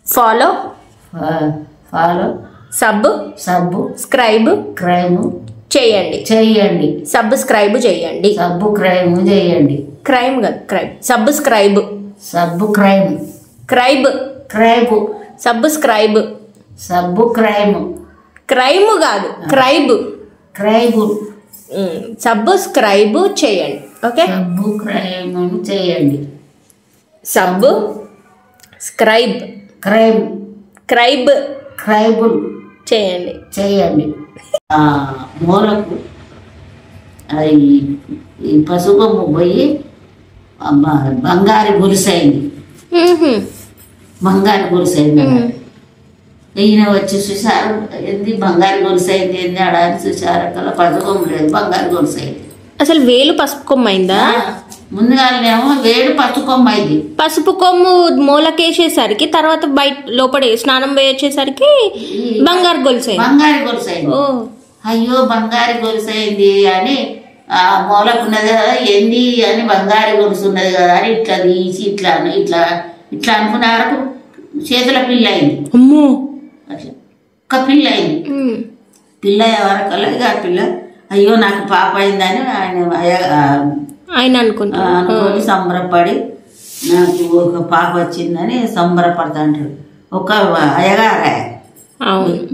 Follow follow sub scribe చేయండి subscribe చేయండి crime కాదు క్రైమ్ సబ్స్క్రైబ్ క్రైబ్ సబ్స్క్రైబ్ క్రైమ్ కాదు క్రైబ్ సబ్స్క్రైబ్ చేయండి ఓకే సబ్ స్క్రైబ్ చేయండి మూలకు అది ఈ పసుపు పోయి బంగారు గొలుసైంది ఈయన వచ్చి చూసారు ఏంది బంగారు గొలుసైంది ఏంది ఆడని చూసారు అక్కడ పసుపు లేదు బంగారు గొలుసైంది అసలు వేలు పసుపు కొమ్ము అయిందా ముందుగానేమో వేడు పసుపు కొమ్ము అయింది పసుపు కొమ్ము మూలకేసేసరికి తర్వాత బయట లోపల స్నానం వేయొచ్చేసరికి బంగారు గొలుసైంది అయ్యో బంగారు గొలుసైంది అని ఆ మూలకున్నది కదా ఏంది అని బంగారు గొలుసు ఉన్నది కదా అని ఇట్లా తీసి ఇట్లా అనుకునే వరకు చేతుల పిల్ల అయింది అట్లా ఒక పిల్ల అయింది పిల్ల ఎవరికల్లా ఇక ఆ పిల్ల అయ్యో నాకు పాప అయిందని ఆయన అనుకొని సంబరపడి నాకు ఒక పాప వచ్చిందని సంబరపడతాంటాడు ఒక అయ్యగారే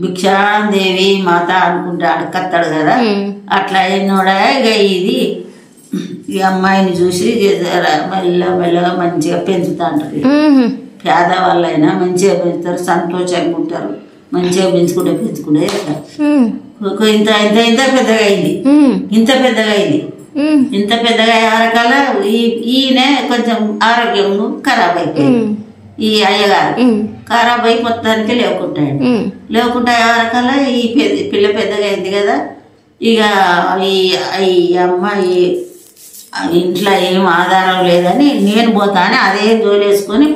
భిక్షాదేవి మాత అనుకుంటా అడకత్తాడు కదా అట్లా అయినోడా ఇక ఇది ఈ అమ్మాయిని చూసి మెల్లగా మంచిగా పెంచుతా అంటారు పేదవాళ్ళైనా మంచిగా పెంచుతారు సంతోషంగా ఉంటారు మంచిగా పెంచుకుంటే ఇంత ఇంత ఇంత పెద్దగా అయింది ఇంత పెద్దగా ఎవరికల్ల ఈయన కొంచెం ఆరోగ్యం ఖరాబ్ అయిపోయింది ఈ అయ్యగారు ఖరాబ్ అయి మొత్తానికి లేకుంటా ఎవరికల్లా ఈ పిల్ల పెద్దగా అయింది కదా ఇక ఈ అమ్మాయి ఇంట్లో ఏం ఆధారం లేదని నేను పోతాను అదే జోలేసుకొని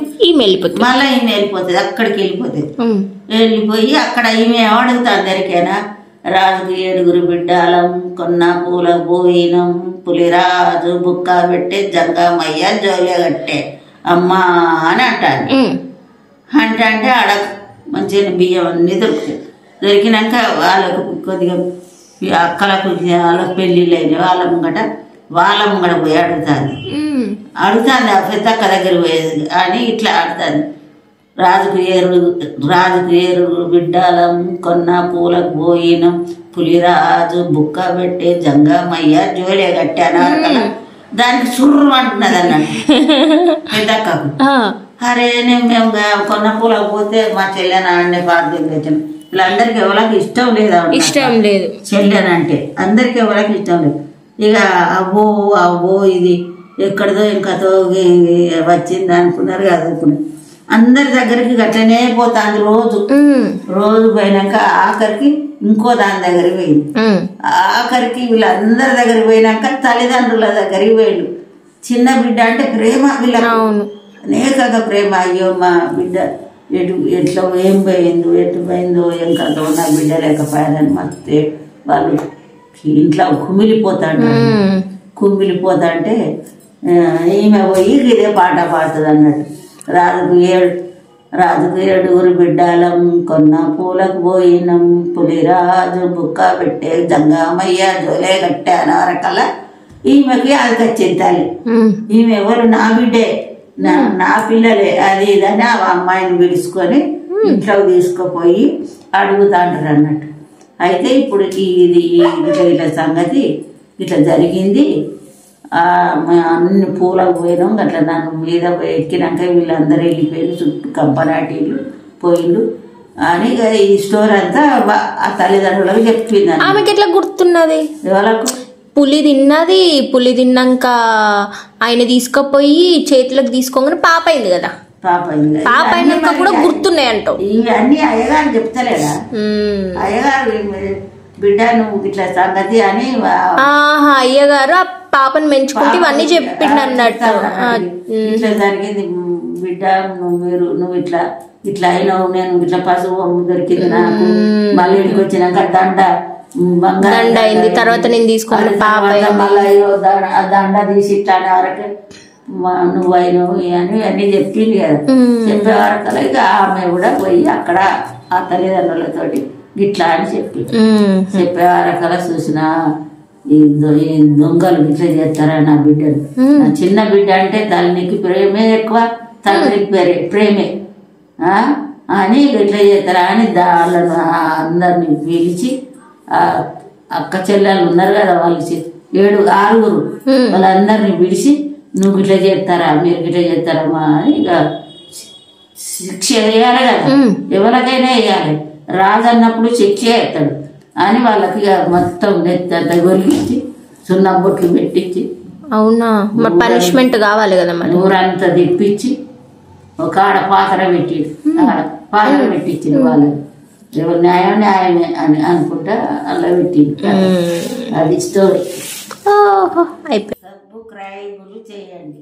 మళ్ళీ ఈమె వెళ్ళిపోతుంది అక్కడికి వెళ్ళిపోయి అక్కడ ఈమె అడుగుతా అందరికైనా రాజుకు 7 బిడ్డాలం కొన్న పూల పోయినం పులిరాజు బుక్క పెట్టే జంగమయ్య జోలే కట్టే అమ్మా అని అంటాను అంటే ఆడ మంచిగా బియ్యం అన్నీ దొరికినాక వాళ్ళకు కొద్దిగా అక్కలకు వాళ్ళకు పెళ్ళిళ్ళు అయినాయి వాళ్ళ ముంగట పోయి అడుగుతాను ఆ పెద్దక్క దగ్గర పోయేది అని ఇట్లా ఆడుతాను రాజుకు 7 బిడ్డాలం కొన్న పూలకు పోయినం పులిరాజు బుక్క పెట్టే జంగమయ్య జోలే కట్టాను దానికి సుర్రు అంటున్నది అన్నట్టు పెద్దక్కకు అరే మేము కొన్న పూలకు పోతే మా చెల్లెన పార్థం తెచ్చాను వీళ్ళందరికి ఎవరికి ఇష్టం లేదు చెల్లెనంటే అందరికి ఎవరికి ఇష్టం లేదు ఇక అవ్వో ఇది ఎక్కడిదో ఇంకతో వచ్చింది అనుకున్నారు కదా అనుకున్నారు అందరి దగ్గరికి గట్లనే పోతాంది రోజు పోయినాక ఆఖరికి ఇంకో దాని దగ్గరికి పోయింది ఆఖరికి వీళ్ళందరి దగ్గరికి పోయినాక తల్లిదండ్రుల దగ్గరికి పోయిండు చిన్న బిడ్డ అంటే ప్రేమ వీళ్ళ అనేకంగా ప్రేమ అయ్యో మా బిడ్డ ఎట్లా ఏం పోయిందో ఎటు పోయిందో ఏం కథో నా బిడ్డ లేకపోయాదని మస్తే వాళ్ళు ఇంట్లో కుమిలిపోతాంటే ఈమె పోయి ఇదే పాట పాడుతుంది అన్నట్టు రాజుకు 7 బిడ్డాలం కొన్న పూలకు పోయినం పులిరాజు బుక్క పెట్టే జంగమయ్య జోలే కట్టే అనవరకల్లా ఈమెకి అది వచ్చింది ఈమె ఎవరు నా బిడ్డే నా పిల్లలే అది ఇదని ఆ అమ్మాయిని పిలుచుకొని ఇంట్లోకి తీసుకుపోయి అడుగుతాంటారు అన్నట్టు అయితే ఇప్పుడు ఇది ఇట్లా సంగతి ఇట్లా జరిగింది అన్ని పూలకు పోయినాం అట్లా దాని మీద ఎక్కినాక వీళ్ళందరూ వెళ్ళిపోయారు చుట్టూ కంపనాటీలు పోయిండు అని ఈ స్టోరీ అంతా ఆ తల్లిదండ్రులకు చెప్పింది ఆమెకి ఎట్లా గుర్తున్నది ఎవరకు పులి తిన్నాక ఆయన తీసుకుపోయి చేతులకు తీసుకోగానే పాప అయింది కదా పాప అయినాక కూడా గుర్తున్నాయి అంటావు ఇవన్నీ అయ్యగారు చెప్తలేదా అయ్యగారు బిడ్డ నువ్వు ఇట్లా సంగతి అని అయ్యగారు ఆ పాపను పెంచుకుంటే ఇవన్నీ చెప్పిండు అన్నట్టు ఇట్లా జరిగింది బిడ్డ నువ్వు ఇట్లా అయినావు నేను ఇట్లా పశువు దొరికింది నాకు మళ్ళీ ఇంటికి వచ్చినాక దండ అయింది తర్వాత నేను తీసుకున్న పాప మళ్ళీ దండ తీసి ఇట్లా వరకు నువ్వు అయినవు అని అన్నీ చెప్పింది కదా. చెప్పే వరకు ఇక ఆమె కూడా పోయి అక్కడ ఆ తల్లిదండ్రులతోటి గిట్లా అని చెప్పే వరకలా చూసినా ఈ దొంగలు గిట్లా చేస్తారా నా బిడ్డలు. నా చిన్న బిడ్డ అంటే తల్లికి ప్రేమే ఎక్కువ, తండ్రికి ప్రేమే అని గిట్లా చేస్తారా అని వాళ్ళను అందరిని పిలిచి అక్క చెల్లెలు ఉన్నారు కదా వాళ్ళు 6 వాళ్ళందరినీ పిలిచి నువ్వు గిట్లా చేస్తారా మీరు గిట్లా చేస్తారమ్మా అని ఇక శిక్ష వేయాలి కదా, ఎవరికైనా వేయాలి. రాజు అన్నప్పుడు శిక్ష వేస్తాడు అని వాళ్ళకి ఇక మొత్తం నెత్తంతా గొలిగించి సున్నం బొట్లు పెట్టించి అవునా పనిష్మెంట్ కావాలి కదా మరి ఊరంతా తిప్పించి ఒక ఆడ పాత్ర పెట్టించింది వాళ్ళకి. ఎవరు న్యాయమే అని అనుకుంటా అలా పెట్టింది. అది స్టోరీ. అయిపోయింది. సబ్స్క్రైబ్ చేయండి.